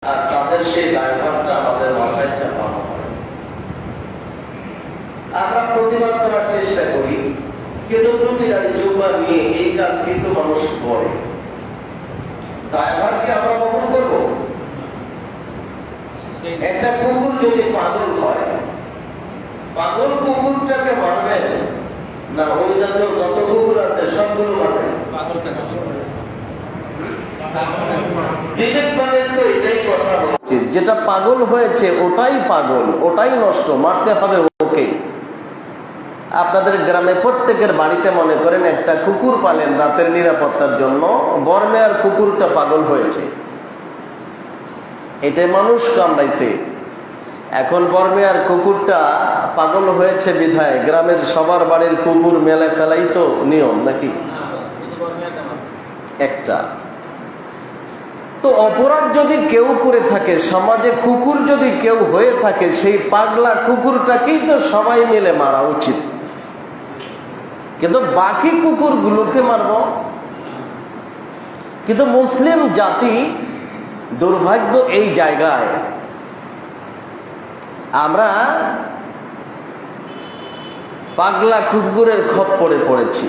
আর তাদের সেই দায়ভারটা আমাদের মাথায় চাপানো হয়। আমরা প্রতিবাদ করার চেষ্টা করি, কিন্তু প্রতিবাদী জুব্বা নিয়ে এই কাজ কিছু মানুষ করে। দায়ভার কি আমরা কখন করব? একটা কুকুর যদি পাগল হয়, পাগল কুকুরটাকে মারবেন না ওই জাতীয় যত কুকুর আছে সবগুলো মারবেন? যেটা পাগল হয়েছে ওটাই পাগল, ওটাই নষ্ট, মারতে হবে ওকে। আপনাদের গ্রামে প্রত্যেকের বাড়িতে মনে করেন একটা কুকুর পালেন রাতের নিরাপত্তার জন্য, বর্মেয়ার কুকুরটা পাগল হয়েছে, এটাই মানুষ কামড়াইছে। এখন বর্মেয়ার কুকুরটা পাগল হয়েছে বিধায় গ্রামের সবার বাড়ির কুকুর মেলে ফেলাই তো নিয়ম নাকি? একটা তো অপরাধ যদি কেউ করে থাকে, সমাজে কুকুর যদি কেউ হয়ে থাকে, সেই পাগলা কুকুরটাকেই তো সবাই মিলে মারা উচিত, কিন্তু বাকি কুকুরগুলোকে মারব? কিন্তু মুসলিম জাতি দুর্ভাগ্য এই জায়গায়, আমরা পাগলা কুকুরের খপ্পরে পড়েছি।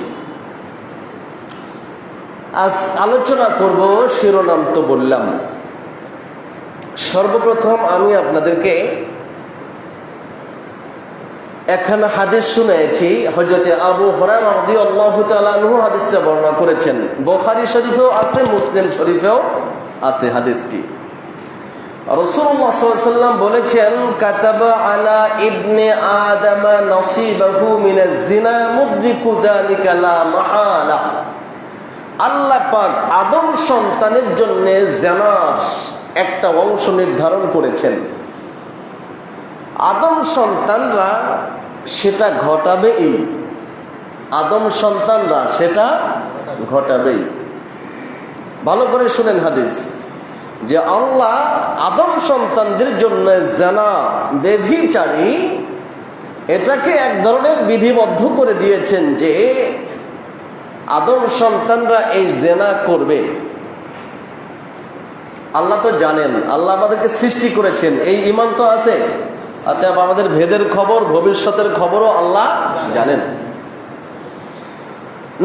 আজ আলোচনা করব, শিরোনাম তো বললাম। সর্বপ্রথম আমি আপনাদেরকে একখানা হাদিস শুনেছি। হযরতে আবু হুরায়রা রাদিয়াল্লাহু তাআলা আনহু হাদিসটা বর্ণনা করেছেন। বুখারী শরীফেও আছে, মুসলিম শরীফেও আছে হাদিসটি। রাসূলুল্লাহ সাল্লাল্লাহু আলাইহি ওয়াসাল্লাম বলেছেন, কাতাবা আলা ইবনে আদম নসিবাহু মিনাজ জিনা মুদরিকু যালিকা লা মাহালা। আল্লাহ পাক আদম সন্তানের জন্য জিনার একটা অংশ নির্ধারণ করেছেন। আদম সন্তানরা সেটা ঘটাবেই, আদম সন্তানরা সেটা ঘটাবেই। ভালো করে শুনেন হাদিস, যে আল্লাহ আদম সন্তানদের জন্য জিনা, ব্যভিচারী, এটাকে এক ধরনের বিধিবদ্ধ করে দিয়েছেন যে আদম সন্তানরা এই জিনা করবে। আল্লাহ তো জানেন, আল্লাহ আমাদেরকে সৃষ্টি করেছেন, এই ঈমান তো আছে। অতএব আমাদের ভেদের খবর, ভবিষ্যতের খবরও আল্লাহ জানেন।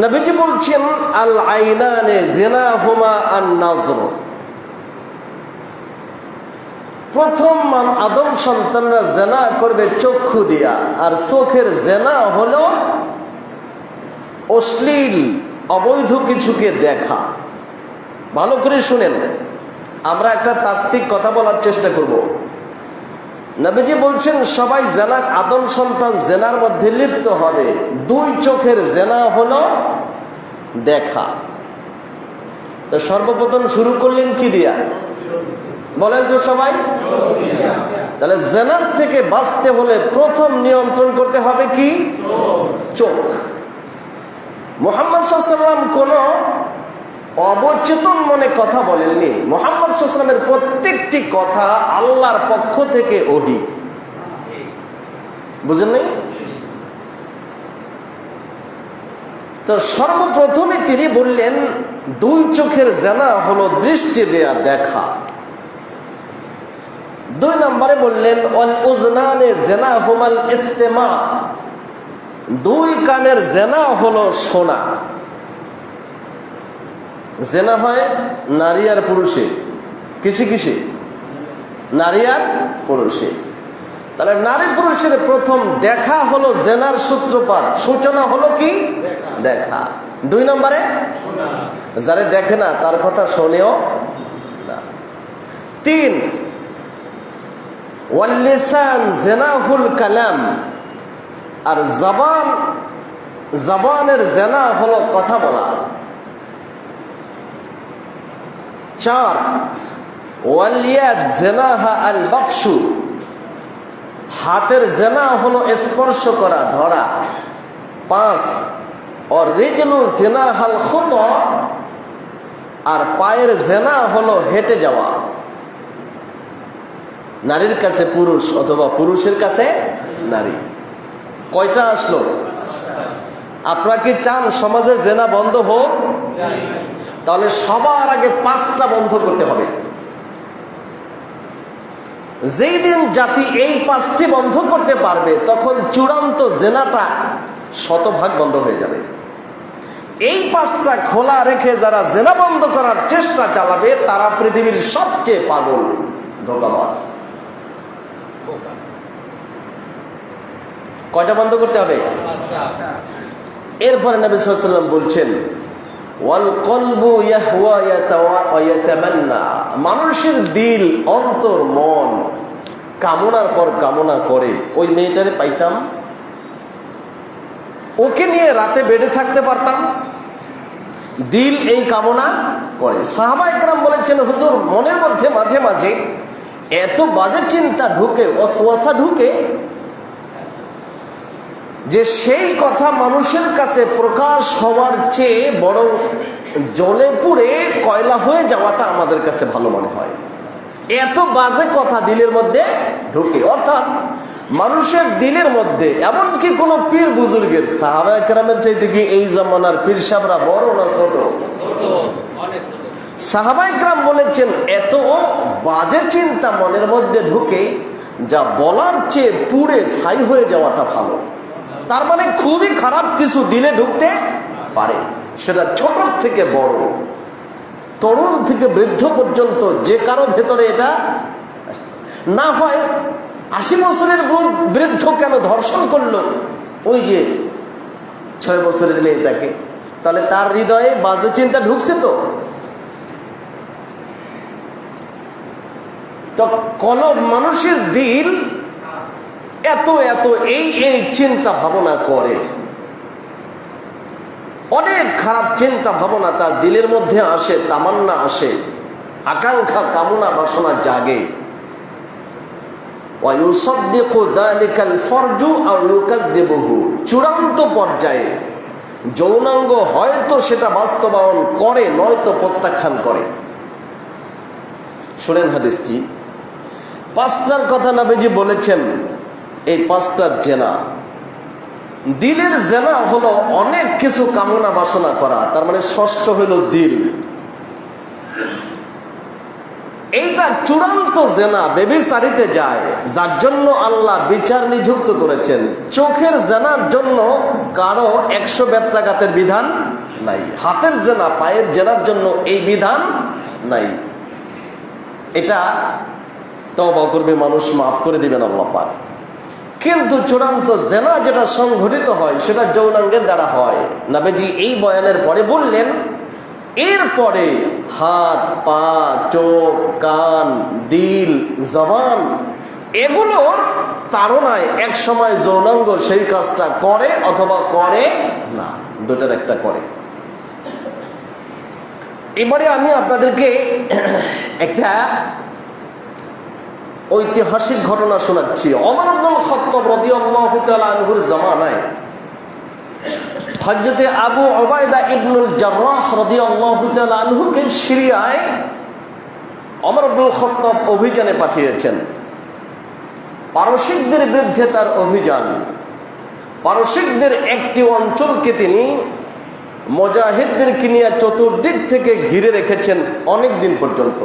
নবীজি বলছেন, আল আইনানে জিনাহুমা আন নাজর। প্রথম আদম সন্তানরা জিনা করবে চক্ষু দিয়া, আর চোখের জিনা হলো অশ্লীল অবৈধ কিছুকে দেখা। ভালো করে শুনেন, আমরা একটা তাত্ত্বিক কথা বলার চেষ্টা করব। নবীজি বলছেন সবাই জিনা, আদম সন্তান জিনার মধ্যে লিপ্ত হবে। দুই চোখের জিনা হলো দেখা। তো সর্বপ্রথম শুরু করলেন কি দিয়া? বলেন তো সবাই। তাহলে জিনার থেকে বাঁচতে হলে প্রথম নিয়ন্ত্রণ করতে হবে কি? চোখ। মুহাম্মদ সাল্লাল্লাহু আলাইহি ওয়াসাল্লাম কোন অবচেতন মনে কথা বলেননি। মুহাম্মদ সাল্লাল্লাহু আলাইহি ওয়াসাল্লামের প্রত্যেকটি কথা আল্লাহর পক্ষ থেকে ওহী। বুঝেন নাই? তো সর্বপ্রথমে তিনি বললেন, দুই চোখের জিনা হলো দৃষ্টি দেয়া, দেখা। দুই নম্বরে বললেন, ওয়াল উযনানে জিনাহুমাল ইস্তিমা। দুই কানের জিনা হলো শোনা। জিনা হয় নারী আর পুরুষে, কিসে কিসে? নারী আর পুরুষে। তাহলে নারী পুরুষের প্রথম দেখা হলো জিনার সূত্রপাত, সূচনা হলো কি? দেখা। দুই নম্বরে যারা দেখে না তার কথা শোনেও না। তিন, ওয়াল লিসান জিনাহুল কালাম। আর জবানের জিনা হলো কথা বলা। চার, ওয়াল ইয়াদ জিনাহা আল বাতশু। হাতের জিনা হলো স্পর্শ করা, ধরা। পাঁচ, আর রিজলু জিনাহাল খুতা। আর পায়ের জিনা হলো হেঁটে যাওয়া। নারীর কাছে পুরুষ অথবা পুরুষের কাছে নারী। কয়টা আসলো? আপনারা কি চান সমাজের জিনা বন্ধ হোক? তাহলে সবার আগে পাঁচটা বন্ধ করতে হবে। যেই দিন জাতি এই 5টি বন্ধ করতে পারবে তখন চূড়ান্ত জেনাটা শতভাগ বন্ধ হয়ে যাবে। এই 5টা খোলা রেখে যারা জেনা বন্ধ করার চেষ্টা চালাবে তারা পৃথিবীর সবচেয়ে পাগল, ধোঁকাবাজ। কয়টা বন্ধ করতে হবে? এরপরে নবী সাল্লাল্লাহু আলাইহি ওয়াসাল্লাম বলছেন, ওয়াল কলবু ইয়াহওয়া ওয়া ইয়াতামান্না, মানুষের দিল, অন্তর, মন কামনার পর কামনা করে। ওই মেয়েটারে পাইতাম, ওকে নিয়ে রাতে বেডে থাকতে পারতাম, দিল এই কামনা করে। সাহাবায়ে কেরাম বলেছেন, হুজুর মনের মধ্যে মাঝে মাঝে এত বাজে চিন্তা ঢুকে, ওয়াসওয়াসা ঢুকে যে সেই কথা মানুষের কাছে প্রকাশ হওয়ার চেয়ে বরং জ্বলে পুড়ে কয়লা হয়ে যাওয়াটা আমাদের কাছে ভালো মনে হয়। এত বাজে কথা দিলের মধ্যে ঢুকে, অর্থাৎ মানুষের দিলের মধ্যে। এমনকি কোন পীর বুজুর্গের, সাহাবায়ে কেরামের চাইতে কি এই জামানার পীর সাহেবরা বড় না ছোট? সাহাবায়ে কেরাম বলেছেন এত বাজে চিন্তা মনের মধ্যে ঢুকে যা বলার চেয়ে পুড়ে ছাই হয়ে যাওয়াটা ভালো। তার মানে খুবই খারাপ কিছু দিলে ঢুকতে পারে, সেটা ছোট থেকে বড়, তরুণ থেকে বৃদ্ধ পর্যন্ত যে কারো ভেতরে এটা না হয়। 80 বছরের বৃদ্ধ কেন ধর্ষণ করলো ওই যে 6 বছরের মেয়েটাকে? তাহলে তার হৃদয়ে বাজে চিন্তা ঢুকছে। তো কোন মানুষের দিল এত এত এই চিন্তা ভাবনা করে, অনেক খারাপ চিন্তা ভাবনা তার দিলের মধ্যে আসে, তামান্না আসে, আকাঙ্ক্ষা, কামনা, বাসনা জাগে। চূড়ান্ত পর্যায়ে যৌনাঙ্গ হয়তো সেটা বাস্তবায়ন করে, নয়তো প্রত্যাখ্যান করে। শুনেন হাদিসটি, 5টার কথা নবীজি বলেছেন। এই 5টার জেনা, দিলের জেনা হলো অনেক কিছু কামনা বাসনা করা, তার মানে ষষ্ঠ হলো দিল। এইটা চূড়ান্ত জেনা, ব্যভিচারিতে যায়, যার জন্য আল্লাহ বিচার নিযুক্ত করেছেন। চোখের জেনার জন্য কারো 100 বেত্রাঘাতের বিধান নাই, হাতের জেনা, পায়ের জেনার জন্য এই বিধান নাই। এটা তওবা করবে মানুষ, মাফ করে দিবেন আল্লাহ পাক। কিন্তু চূড়ান্ত জেনা যেটা সংঘটিত হয় সেটা যৌনাঙ্গের দ্বারা হয়। নবীজি এই বয়ানের পরে বললেন, এরপরে হাত, পা, চোখ, কান, দিল, জবান এগুলোর তাড়নায় এক সময় যৌনাঙ্গ সেই কাজটা করে অথবা করে না, দুটার একটা করে। এবারে আমি আপনাদেরকে একটা ঐতিহাসিক ঘটনা শোনাচ্ছি। ওমর ইবনুল খাত্তাব রাদিয়াল্লাহু তাআলা আনহুর জামানায় হযরতে আবু উবাইদা ইবনুল জাররাহ রাদিয়াল্লাহু তাআলা আনহুকে সিরিয়ায় ওমর ইবনুল খাত্তাব অভিযানে পাঠিয়েছেন। পারসিকদের বিরুদ্ধে তার অভিযান। পারসিকদের একটি অঞ্চলকে তিনি মুজাহিদদেরকে নিয়ে চতুর্দিক থেকে ঘিরে রেখেছেন অনেক দিন পর্যন্ত।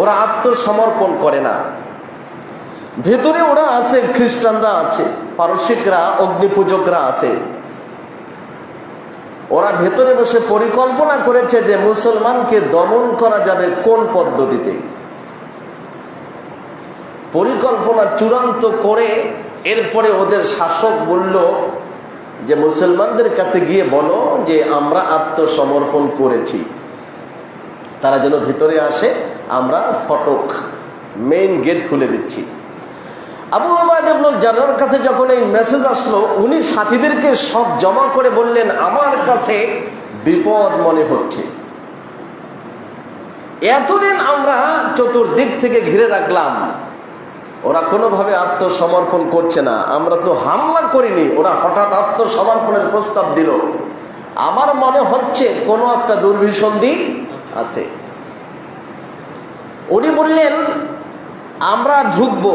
ওরা আত্মসমর্পণ করে না। ভেতরে ওরা আছে, খ্রিস্টানরা আছে, পারসিকরা, অগ্নিপূজকরা আছে। ওরা ভেতরে বসে পরিকল্পনা করেছে যে মুসলমানকে দমন করা যাবে কোন পদ্ধতিতে। পরিকল্পনা চূড়ান্ত করে এরপরে ওদের শাসক বলল যে মুসলমানদের কাছে গিয়ে বলো যে আমরা আত্মসমর্পণ করেছি, তারা যেন ভিতরে আসে, আমরা ফটক মেইন গেট খুলে দিচ্ছি। আবু উবাইদা ইবনুল জাররাহর কাছে যখন এই মেসেজ আসলো, উনি সাথীদেরকে সব জমা করে বললেন, আমার কাছে বিপদ মনে হচ্ছে। এতদিন আমরা চতুর্দিক থেকে ঘিরে রাখলাম, ওরা কোনোভাবে আত্মসমর্পণ করছে না। আমরা তো হামলা করিনি, ওরা হঠাৎ আত্মসমর্পণের প্রস্তাব দিল। আমার মনে হচ্ছে কোনো একটা দুর্বিসন্ধি আছে। উনি বললেন, আমরা ঢুকবো,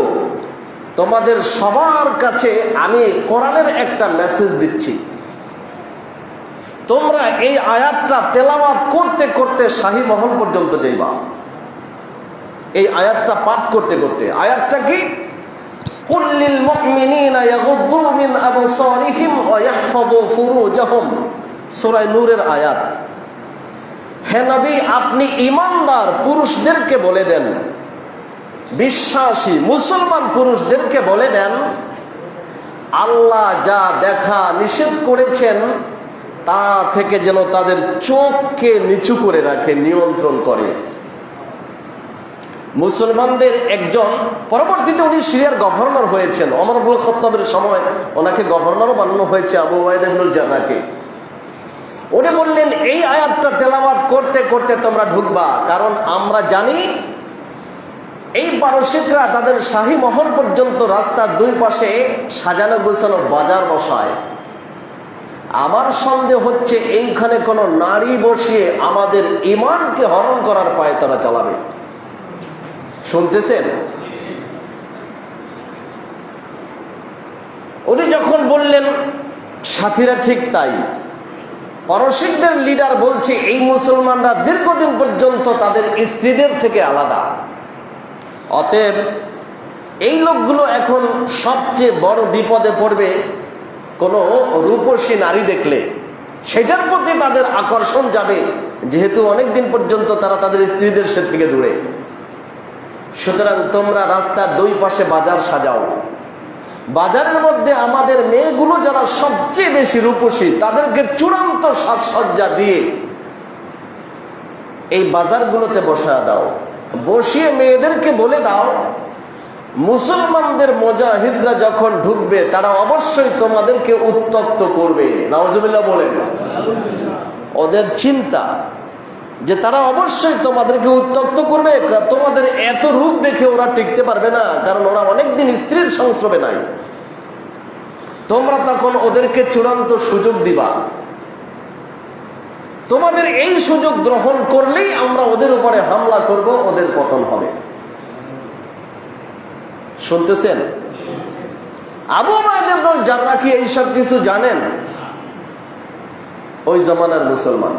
তোমাদের সবার কাছে আমি কোরআনের একটা মেসেজ দিচ্ছি, তোমরা এই আয়াতটা তেলাওয়াত করতে করতে শাহী মহল পর্যন্ত যাইবা। এই আয়াতটা পাঠ করতে করতে। আয়াতটা কি? কুল লিল মুমিনিনা ইয়াগুদ্দু মিন আবসারিহিম ওয়া ইয়াহফাযু ফুরুজাহুম, সূরা নূরের আয়াত। হে নবী, আপনি ঈমানদার পুরুষদেরকে বলে দেন, বিশ্বাসী মুসলমান পুরুষদেরকে বলে দেন, আল্লাহ যা দেখা নিষেধ করেছেন তা থেকে যেন তাদের চোখকে নিচু করে রাখে, নিয়ন্ত্রণ করে। মুসলমানদের একজন, পরবর্তীতে উনি সিরিয়ার গভর্নর হয়েছেন, ওমর ইবনুল খাত্তাবের সময় ওনাকে গভর্নরও বানানো হয়েছে, আবু উবাইদা ইবনুল জাররাহকে। উনি বললেন, এই আয়াতটা তেলাওয়াত করতে করতে তোমরা ঢুকবা, কারণ আমরা জানি এই পারসিকরা তাদের শাহী মহল পর্যন্ত রাস্তার দুই পাশে সাজানো গোছানো বাজার বসায়। আমার সন্দেহ হচ্ছে এইখানে কোনো নারী বসিয়ে আমাদের ঈমানকে হরণ করার পায়ে তারা চালাবে। শুনতেছেন? উনি যখন বললেন, সাথীরা ঠিক তাই। পারসিকদের লিডার বলছে এই মুসলমানরা দীর্ঘদিন পর্যন্ত তাদের স্ত্রীদের থেকে আলাদা, অতএব এই লোকগুলো এখন সবচেয়ে বড় বিপদে পড়বে কোনো রূপসী নারী দেখলে, সেটার প্রতি তাদের আকর্ষণ যাবে, যেহেতু অনেকদিন পর্যন্ত তারা তাদের স্ত্রীদের সে থেকে দূরে। সুতরাং তোমরা রাস্তার দুই পাশে বাজার সাজাও, বাজারের মধ্যে আমাদের মেয়েগুলো যারা সবচেয়ে বেশি রূপসী তাদেরকে চূড়ান্ত সাজসজ্জা দিয়ে এই বাজারগুলোতে বসা দাও, বসিয়ে মেয়েদেরকে বলে দাও, মুসলমানদের মুজাহিদরা যখন ঢুকবে তারা অবশ্যই তোমাদেরকে উত্ত্যক্ত করবে। নাউজুবিল্লাহ বলেন। ওদের চিন্তা যে তারা অবশ্যই তোমাদেরকে উত্ত্যক্ত করবে, তোমাদের এত রূপ দেখে ওরা টিকতে পারবে না, কারণ ওরা অনেকদিন স্ত্রীর সংস্রবে নাই। তোমরা তখন ওদেরকে চূড়ান্ত সুযোগ দিবা, তোমাদের এই সুযোগ গ্রহণ করলেই আমরা ওদের উপরে হামলা করব, ওদের পতন হবে। শুনতেছেন? আবু উবাইদা ইবনুল জাররাহ কি এইসব কিছু জানেন? ওই জামানার মুসলমান।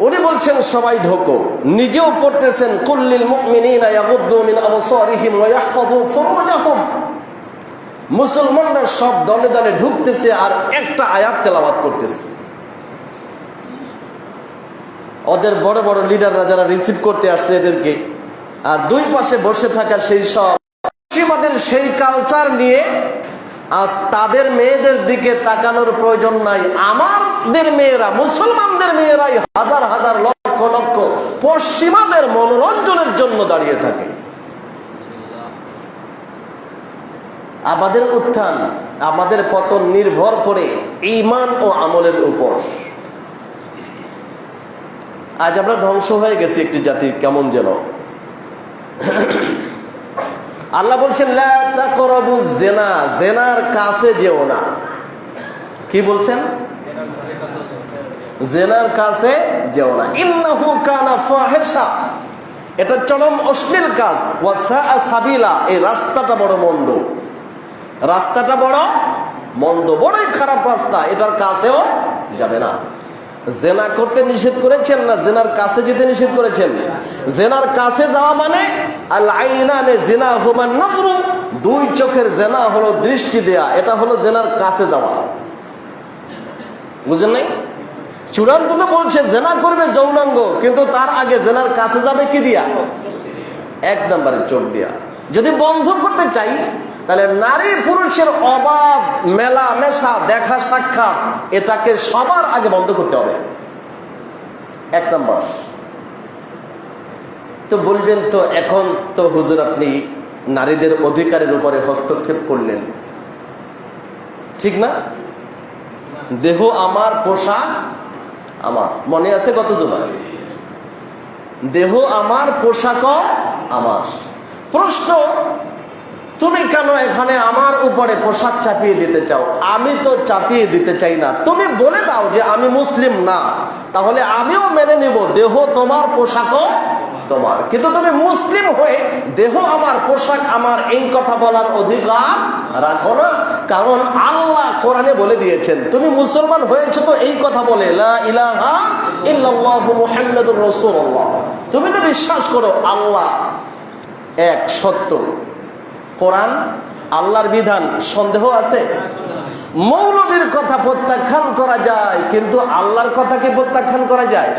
উনি বলছেন সবাই ঢোকো, নিজেও পড়তেছেন কুল লিল মুমিনিনা ইয়াগুদ্দু মিন আবসারিহিম ওয়া ইয়াহফাযু ফুরুজাহুম। মুসলমানরা সব দলে দলে ঢুকতেছে আর একটা আয়াত তেলাওয়াত করতেছে। ওদের বড় বড় লিডাররা যারা রিসিভ করতে আসছে এদেরকে, আর দুই পাশে বসে থাকা সেই সব পশ্চিমাদের সেই কালচার নিয়ে আজ তাদের মেয়েদের দিকে তাকানোর প্রয়োজন নাই। আমাদের মেয়েরা, মুসলমানদের মেয়েরাই হাজার হাজার লক্ষ লক্ষ পশ্চিমাদের মনোরঞ্জনের জন্য দাঁড়িয়ে থাকে। আমাদের উত্থান, আমাদের পতন নির্ভর করে ঈমান ও আমলের উপর। আজ আমরা ধ্বংস হয়ে গেছি একটি জাতি, কেমন যেন। আল্লাহ বলছেন লা তাকরাবু জিনা, জিনার কাছে যেও না। কি বলছেন? জিনার কাছে যেও না। ইন্নাহু কানা ফাহিশা, এটা চরম অশ্লীল কাজ। ওয়া সাআ সাবিলা, এই রাস্তাটা বড় মন্দ, রাস্তাটা বড় মন্দ, বড়ই খারাপ রাস্তা, এটার কাছেও যাবে না। জেনা করতে নিষেধ করেছেন না জেনার কাছে যেতে নিষেধ করেছেন? জেনার কাছে যাওয়া মানে আল আইনানে জিনাহুমা নাযরু, দুই চোখের জেনা হলো দৃষ্টি দেয়া, এটা হলো জেনার কাছে যাওয়া। বুঝেন নাই? চূড়ান্ত তো বলছে জেনা করবে যৌনাঙ্গ, কিন্তু তার আগে জেনার কাছে যাবে কি দিয়া? এক নম্বরে চোখ দিয়া। যদি বন্ধ করতে চাই তাহলে নারী পুরুষের অবাধ মেলা মেশা দেখা সাক্ষাৎ এটাকে সবার আগে বন্ধ করতে হবে, এক নম্বর। তো বলবেন তো এখন তো হুজুর আপনি নারীদের অধিকারের উপরে হস্তক্ষেপ করলেন, ঠিক না? দেহ আমার, পোশাক আমার, মনে আছে কত জোড়া? দেহ আমার, পোশাকও আমার। প্রশ্ন, তুমি কেন এখানে আমার উপরে পোশাক চাপিয়ে দিতে চাও? আমি তো চাপিয়ে দিতে চাই না। তুমি বলে দাও যে আমি মুসলিম না, তাহলে আমিও মেনে নিব দেহ তোমার, পোশাকও তোমার। কিন্তু তুমি মুসলিম হয়ে দেহ আমার, পোশাক আমার এই কথা বলার অধিকার রাখো না। কারণ আল্লাহ কোরআনে বলে দিয়েছেন তুমি মুসলমান হয়েছো তো এই কথা বলে, লা ইলাহা ইল্লাল্লাহু মুহাম্মাদুর রাসূলুল্লাহ। তুমি তো বিশ্বাস করো আল্লাহ এক, সত্য, কোরআন আল্লাহর বিধান, সন্দেহ আছে? মৌলবীর কথা প্রত্যাখ্যান করা যায়, কিন্তু আল্লাহর কথা কি প্রত্যাখ্যান করা যায়?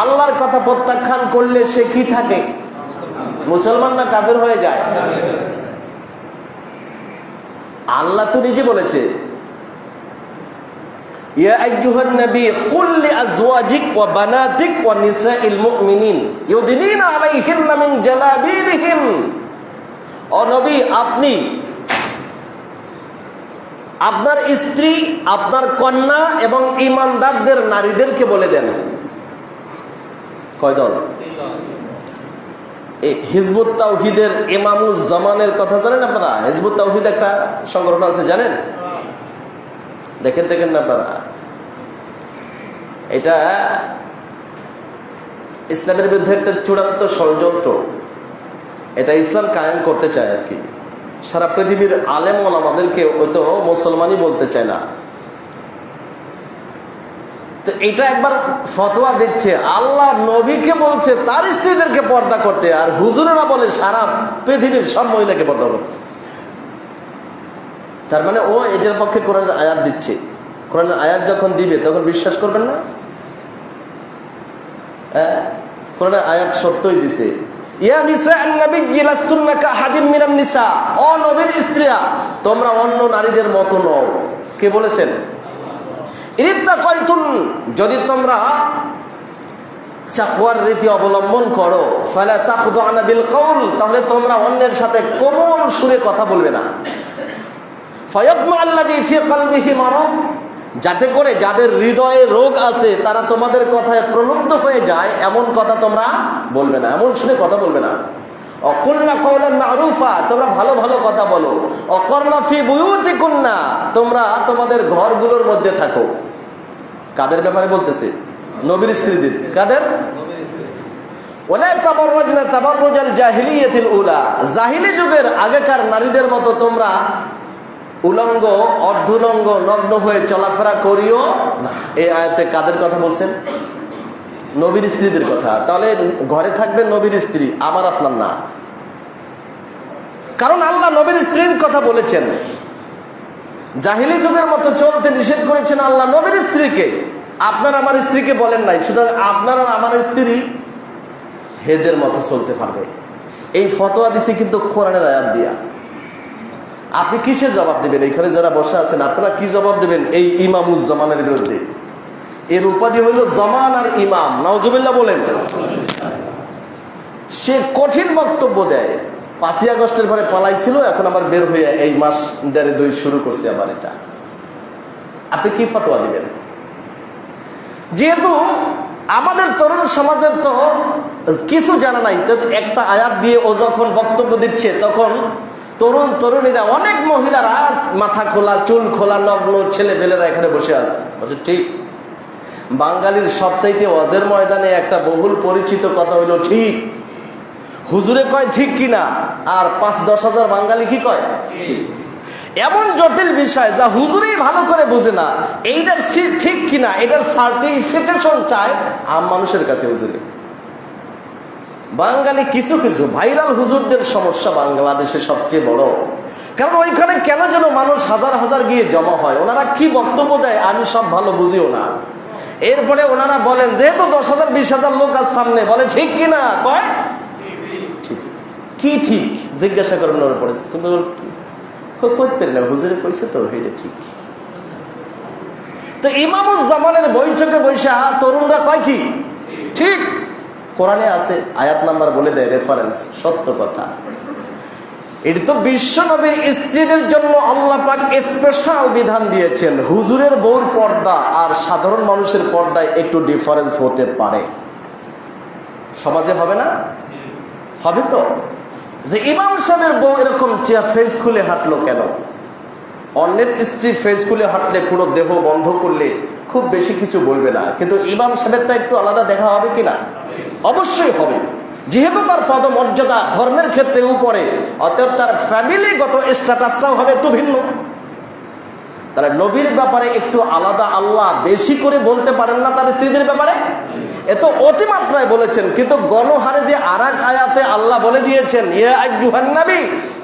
আল্লাহর কথা প্রত্যাখ্যান করলে সে কি থাকে? মুসলমান না কাফের হয়ে যায়? আল্লাহ তো নিজে বলেছে, ইয়া আইয়ুহান নবী কুল লিআজওয়াজিক ওয়া বানাতিক ওয়া নিসাইল মুমিনিন ইউদিনিনা আলাইহিন্না মিন জালাবিবিহিন। ও নবী, আপনি আপনার স্ত্রী, আপনার কন্যা এবং ঈমানদারদের নারীদেরকে বলে দেন। কয় দল? হিজবুত তাওহীদের ইমামুজ জামানের কথা জানেন আপনারা? হিজবুত তাওহীদ একটা সংগঠন আছে, জানেন? দেখেন না আপনারা? এটা ইসলামের বিরুদ্ধে একটা চূড়ান্ত ষড়যন্ত্র। এটা ইসলাম কায়েম করতে চায় আর কি। সারা পৃথিবীর আলেম ওলামাদেরকে ওই তো মুসলমানই বলতে চায় না। তো এটা একবার ফতোয়া দিচ্ছে, আল্লাহ নবীকে বলছে তার স্ত্রীদেরকে পর্দা করতে, আর হুজুরেরা বলে সারা পৃথিবীর সব মহিলাকে পর্দা করতে। তার মানে ও এটার পক্ষে কোরআনের আয়াত দিচ্ছে। কোরআনের আয়াত যখন দিবে তখন বিশ্বাস করবেন না? কোরআনের আয়াত সত্যই দিছে, ইয়া নিসা আন-নবী লাস্তুন্না কাহাদিম মিনান নিসা, ও নবীর স্ত্রীরা তোমরা অন্য নারীদের মতো নও। কে বলেছেন? ইত্তাকাইতুন, যদি তোমরা তাকওয়ার রীতি অবলম্বন করো, ফালা তাখদুনা বিল কওল, তাহলে তোমরা অন্যের সাথে কোমল সুরে কথা বলবে না। ফায়াতমা আল্লাযী ফি কলবিহি মারাদ, যাতে করে যাদের হৃদয়ে রোগ আছে তারা তোমাদের কথায় প্রলুব্ধ হয়ে যায়, এমন কথা তোমরা বলবে না, এমন শুনে কথা বলবে না। অকুলনা কওলান মারুফা, তোমরা ভালো ভালো কথা বলো। অকরনা ফি বুয়ুতিকুন্না, তোমরা তোমাদের ঘরগুলোর মধ্যে থাকো। কাদের ব্যাপারে বলতেছে? নবীর স্ত্রীদের। কাদের? ওয়ালা তাবাররাজনা তাবাররুজাল জাহিলিয়াতিল উলা, জাহিলি যুগের আগেকার নারীদের মতো তোমরা উলঙ্গ, অর্ধুলঙ্গ, নগ্ন হয়ে চলাফেরা করিও না। এই আয়াতে কাদের কথা বলছেন? নবীর স্ত্রীদের কথা। তাহলে ঘরে থাকবে নবীর স্ত্রী, আমার আপনার না। কারণ আল্লাহ নবীর স্ত্রীর কথা বলেছেন। জাহিলি যুগের মতো চলতে নিষেধ করেছেন আল্লাহ নবীর স্ত্রীকে, আপনার আমার স্ত্রীকে বলেন নাই। সুতরাং আপনার আর আমার স্ত্রী হেদের মতো চলতে পারবে। এই ফতোয়া দিছে কিন্তু কোরআনের আয়াত দিয়া। আপনি কিসের জবাব দেবেন? এখানে যারা বসে আছেন আপনারা কি জবাব দেবেন এই ইমামুজ জামানের বিরুদ্ধে? এর উপাধি হইল জামান আর ইমাম। নাউজুবিল্লাহ বলেন। সে কঠিন বক্তব্য দেয়। 5ই আগস্টের পরে পালাইছিল, এখন আবার বের হয়ে এই মাস দেড়ে দুই শুরু করছে আবার। এটা আপনি কি ফতোয়া দিবেন? যেহেতু আমাদের তরুণ সমাজের তো কিছু জানা নাই, তো একটা আয়াত দিয়ে ও যখন বক্তব্য দিচ্ছে তখন তরুণ তরুণীরা, অনেক মহিলারা মাথা খোলা, চুল খোলা, নগ্ন ছেলেপেলেরা এখানে বসে আছে। বলছে ঠিক। বাঙালির সবচাইতে ওয়াজের ময়দানে একটা বহুল পরিচিত কথা হইল ঠিক। হুজুরে কয় ঠিক কিনা, আর 5-10 হাজার বাঙালি কি কয় ঠিক। এমন জটিল বিষয় যা হুজুরেই ভালো করে বুঝে না, এইটা ঠিক কিনা এটার সার্টিফিকেশন চায় আম মানুষের কাছে হুজুরে। বাঙালি কিছু কিছু ভাইরাল হুজুরদের সমস্যা বাংলাদেশে সবচেয়ে বড়। কারণ ওইখানে কেন যেন মানুষ হাজার হাজার গিয়ে জমা হয়, ওনারা কি বক্তব্য দেয় আমি সব ভালো বুঝিও না। এরপরে ওনারা বলেন যেহেতু 10,000-20,000 লোক আজ সামনে, বলে ঠিক কিনা, কয় ঠিক। কি ঠিক জিজ্ঞাসা করবেন ওর পরে, তুমি কইতে পারি না, হুজুরে কইছে তো এটা ঠিক। তো ইমামুজ জামানের বৈঠকে বৈশা তরুণরা কয় কি ঠিক। কোরআনে আছে, আয়াত নাম্বার বলে দেয়, রেফারেন্স, সত্য কথা। এটি তো বিশ্ব নবীর স্ত্রীদের জন্য আল্লাহ পাক স্পেশাল বিধান দিয়েছেন। হুজুরের বউর পর্দা আর সাধারণ মানুষের পর্দায় একটু ডিফারেন্স হতে পারে। সমাজে হবে না? হবে তো। যে ইমাম সাহেবের বউ এরকম ফেস খুলে হাঁটলো কেন? অন্যের স্ত্রী ফেস খুলে হাঁটলে, পুরো দেহ বন্ধ করলে খুব বেশি কিছু বলবে না, কিন্তু ইমাম সাহেবটা একটু আলাদা দেখা হবে কিনা? অবশ্যই হবে। যেহেতু তার পদমর্যাদা ধর্মের ক্ষেত্রে উপরে, অতএব তার ফ্যামিলিগত স্ট্যাটাসটাও হবে একটু ভিন্ন। তাহলে নবীর ব্যাপারে একটু আলাদা আল্লাহ বেশি করে বলতে পারেন না তার স্ত্রীদের ব্যাপারে? এত অতিমাত্রায় বলেছেন, কিন্তু গণহারে যে আরেক আয়াতে আল্লাহ বলে দিয়েছেন, ইয়া আইয়ুহান নবী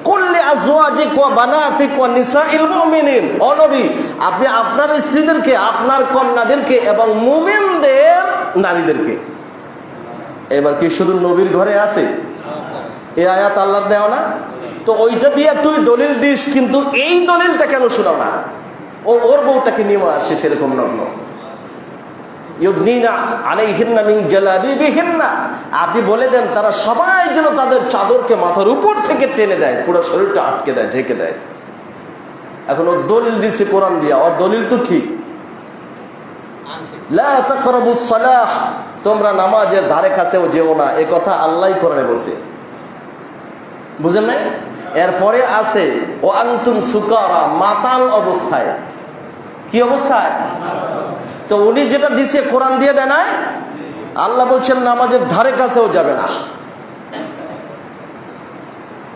কুল লিআজওয়াজিক ওয়া বানাতিক ওয়া নিসাইল মুমিনিন, ও নবী আপনি আপনার স্ত্রীদেরকে, আপনার কন্যাদেরকে এবং মুমিনদের নারীদেরকে। এবার কি শুধু নবীর ঘরে আছে এই আয়াত আল্লাহর দেওয়া না? তো ওইটা দিয়ে তুই দলিল দিস, কিন্তু এই দলিলটা কেন শোনাও না? ওর বউটাকে নিয়ে আসে সেরকম নগ্ন। ইউদনিনা আলাইহিন্না মিন জালাবিবিহিন্না, আপনি বলে দেন তারা সবাই যেন তাদের চাদরকে মাথার উপর থেকে টেনে দেয়, পুরো শরীরটা আটকে দেয়, ঢেকে দেয়। এখন ও দলিল দিছে কোরআন দিয়া, ওর দলিল তো ঠিক। লা তাকরাবুস সালাহ, তোমরা নামাজের ধারে কাছেও যেও না, এ কথা আল্লাহই কোরআনে বলছে, বুঝেন নাই? এরপরে আছে ও আনতুম সুকারা, মাতাল অবস্থায়। কি অবস্থায়? তো উনি যেটা দিছে কোরআন দিয়ে দেয় না, আল্লাহ বলছেন নামাজের ধারে কাছেও যাবে না।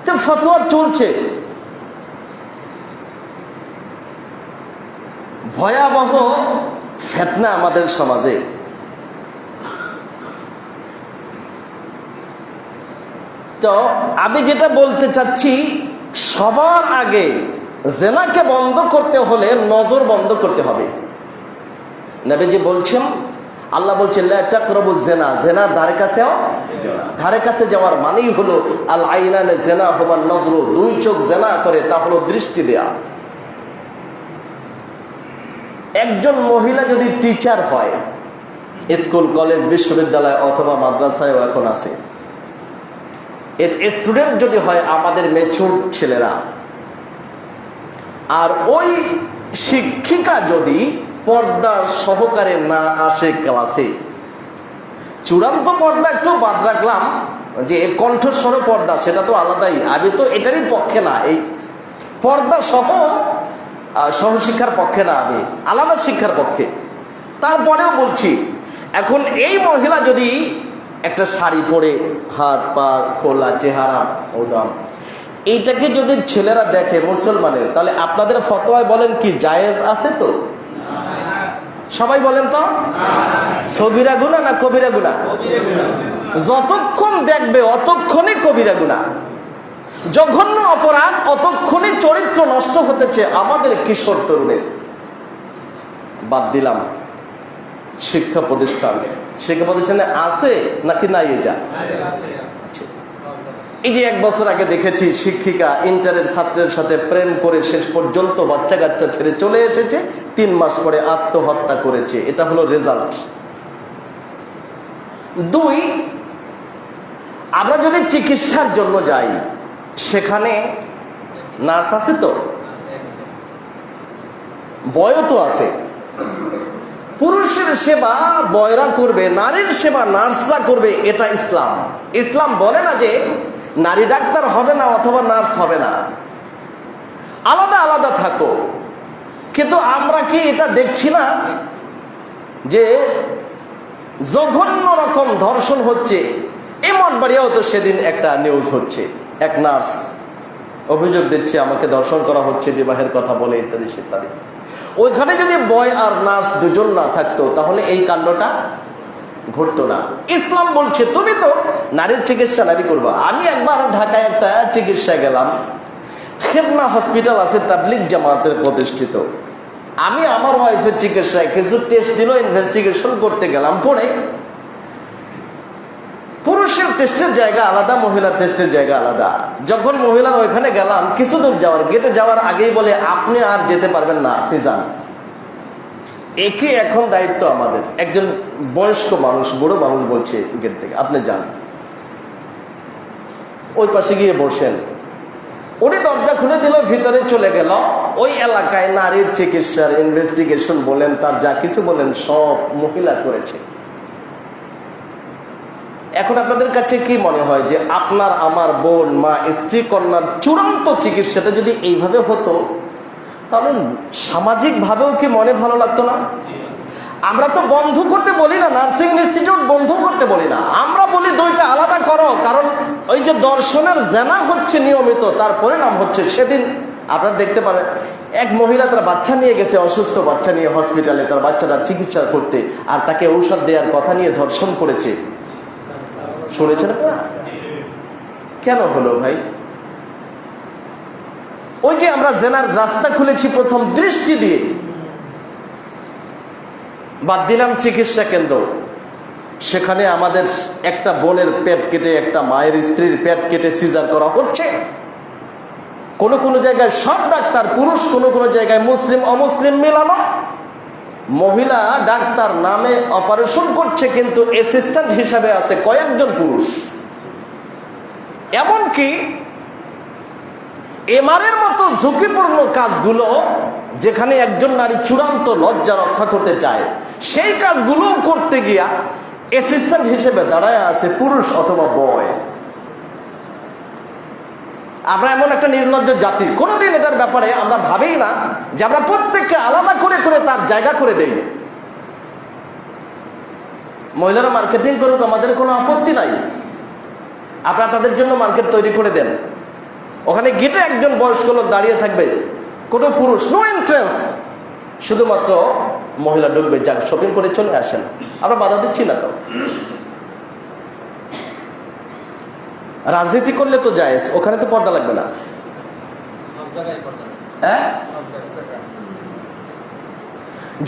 তো ফতোয়া চলছে, ভয়াবহ ফিতনা আমাদের সমাজে। তো আমি যেটা বলতে চাচ্ছি, সবার আগে জেনাকে বন্ধ করতে হলে নজর বন্ধ করতে হবে। নবীজি বলছেন, আল্লাহ বলছেন লা তাকরাবুজ জিনা, জিনার ধারে কাছেও ধারে কাছে যাওয়ার মানেই হলো আল আইনানে জিনা হুমান নজরু, দুই চোখ জিনা করে তা হলো দৃষ্টি দেয়া। একজন মহিলা যদি টিচার হয়, স্কুল কলেজ বিশ্ববিদ্যালয় অথবা মাদ্রাসায় এখন আছে, এর স্টুডেন্ট যদি হয় আমাদের মেচুর ছেলেরা, আর ওই শিক্ষিকা যদি পর্দা সহকারে না আসে ক্লাসে, চূড়ান্ত পর্দা একটু বাদ রাখলাম, যে কণ্ঠস্বর পর্দা সেটা তো আলাদাই, আমি তো এটারই পক্ষে না, এই পর্দা সহ সহশিক্ষার পক্ষে না, আমি আলাদা শিক্ষার পক্ষে। তারপরেও বলছি, এখন এই মহিলা যদি একটা শাড়ি পরে, হাত পা খোলা, চেহারা উদাম, এইটাকে যদি ছেলেরা দেখে মুসলমানের, তাহলে আপনাদের ফতোয়ায় বলেন কি জায়েজ আছে? তো সবাই বলেন তো, সগীরা গুনাহ না কবিরা গুনাহ? যতক্ষণ দেখবে অতক্ষণই কবিরা গুনাহ, জঘন্য অপরাধ, অতক্ষণই চরিত্র নষ্ট হতেছে আমাদের কিশোর তরুণের। বাদ দিলাম শিক্ষা প্রতিষ্ঠানে আছে নাকি নাই? এটা এই যে 1 বছর আগে দেখেছি শিক্ষিকা ইন্টারের ছাত্রের সাথে প্রেম করে শেষ পর্যন্ত বাচ্চা কাচ্চা ছেড়ে চলে এসেছে, 3 মাস পরে আত্মহত্যা করেছে। এটা হলো রেজাল্ট। 2, আমরা যদি চিকিৎসার জন্য যাই, সেখানে নার্স আছে তো, বয়ও তো আছে। পুরুষের সেবা বয়রা করবে, নারীর সেবা নার্সরা করবে, এটা ইসলাম। ইসলাম বলে না যে নারী ডাক্তার হবে না অথবা নার্স হবে না, আলাদা আলাদা থাকো। কিন্তু আমরা কি এটা দেখছি না যে জঘন্য রকম ধর্ষণ হচ্ছে? এই মঠবাড়িয়াও তো সেদিন একটা নিউজ হচ্ছে, এক নার্স অভিযোগ দিচ্ছে আমাকে ধর্ষণ করা হচ্ছে, বিবাহের কথা বলে ইত্যাদি ইত্যাদি। ওইখানে যদি বয় আর নার্স দুজন না থাকতো তাহলে এই কাণ্ডটা ঘটতো না। ইসলাম বলছে তুমি তো নারীর চিকিৎসা নারী করবা। আমি একবার ঢাকায় একটা চিকিৎসায় গেলাম, খেদনা হসপিটাল আছে তাবলিগ জামাতের প্রতিষ্ঠিত। আমি আমার ওয়াইফের চিকিৎসায় কিছু টেস্ট দিল, ইনভেস্টিগেশন করতে গেলাম। পরে পুরুষের টেস্টের জায়গা আলাদা, মহিলার টেস্টের জায়গা আলাদা। যখন মহিলার ওইখানে গেলাম, কিছু দূর যাওয়ার গেটে যাওয়ার আগেই বলে আপনি আর যেতে পারবেন না, আপনি যান। একে এখন দায়িত্ব আমাদের। একজন বয়স্ক মানুষ, বুড়ো মানুষ বলছে গেট থেকে আপনি যান, ওই পাশে গিয়ে বসেন। উনি দরজা খুলে দিল, ভিতরে চলে গেল। ওই এলাকায় নারীর চিকিৎসার ইনভেস্টিগেশন বলেন, তার যা কিছু বলেন, সব মহিলা করেছে। এখন আপনাদের কাছে কি মনে হয় যে আপনার, আমার, বোন, মা, স্ত্রী, কন্যার চূড়ান্ত চিকিৎসাটা যদি এইভাবে হতো, তাহলে সামাজিক ভাবেও কি মনে ভালো লাগতো না? আমরা তো বন্ধ করতে বলি না, নার্সিং ইনস্টিটিউট বন্ধ করতে বলি না, আমরা বলি দুইটা আলাদা করো। কারণ ওই যে দর্শনের জেনা হচ্ছে নিয়মিত, তার পরিণাম হচ্ছে সেদিন আপনারা দেখতে পারেন, এক মহিলা তার বাচ্চা নিয়ে গেছে, অসুস্থ বাচ্চা নিয়ে হসপিটালে, তার বাচ্চাটার চিকিৎসা করতে, আর তাকে ঔষধ দেওয়ার কথা নিয়ে ধর্ষণ করেছে। শুনেছেন আপনারা? কেন হলো ভাই? ওই যে আমরা জেনার রাস্তা খুলেছি প্রথম দৃষ্টি দিয়ে, বাদ দিলাম চিকিৎসা কেন্দ্র, সেখানে আমাদের একটা বোনের পেট কেটে, একটা মায়ের স্ত্রীর পেট কেটে সিজার করা হচ্ছে। কোন কোন জায়গায় সব ডাক্তার পুরুষ, কোন কোন জায়গায় মুসলিম অমুসলিম মেলানো। মহিলা ডাক্তার নামে অপারেশন করছে, কিন্তু অ্যাসিস্ট্যান্ট হিসাবে আছে কয়েকজন পুরুষ। এমনকি এমআরের মতো ঝুঁকিপূর্ণ কাজগুলো, যেখানে একজন নারী চূড়ান্ত লজ্জা রক্ষা করতে চায়, সেই কাজগুলো করতে গিয়া অ্যাসিস্ট্যান্ট হিসেবে দাঁড়ায় আছে পুরুষ অথবা বয়। আমরা এমন একটা নির্লজ্জ জাতি, কোনোদিন এটার ব্যাপারে আমরা ভাবেই না যে আমরা প্রত্যেককে আলাদা করে করে তার জায়গা করে দেই। মহিলারা মার্কেটিং করুক, আমাদের কোনো আপত্তি নাই, আপনারা তাদের জন্য মার্কেট তৈরি করে দেন। ওখানে গেটে একজন বয়স্ক লোক দাঁড়িয়ে থাকবে, কোনো পুরুষ, নো এন্ট্রেন্স, শুধুমাত্র মহিলা ঢুকবে, যাক শপিং করে চলে আসেন, আমরা বাধা দিচ্ছি না তো। রাজনীতি করলে তো জায়েজ, ওখানে তো পর্দা লাগবে না। হ্যাঁ,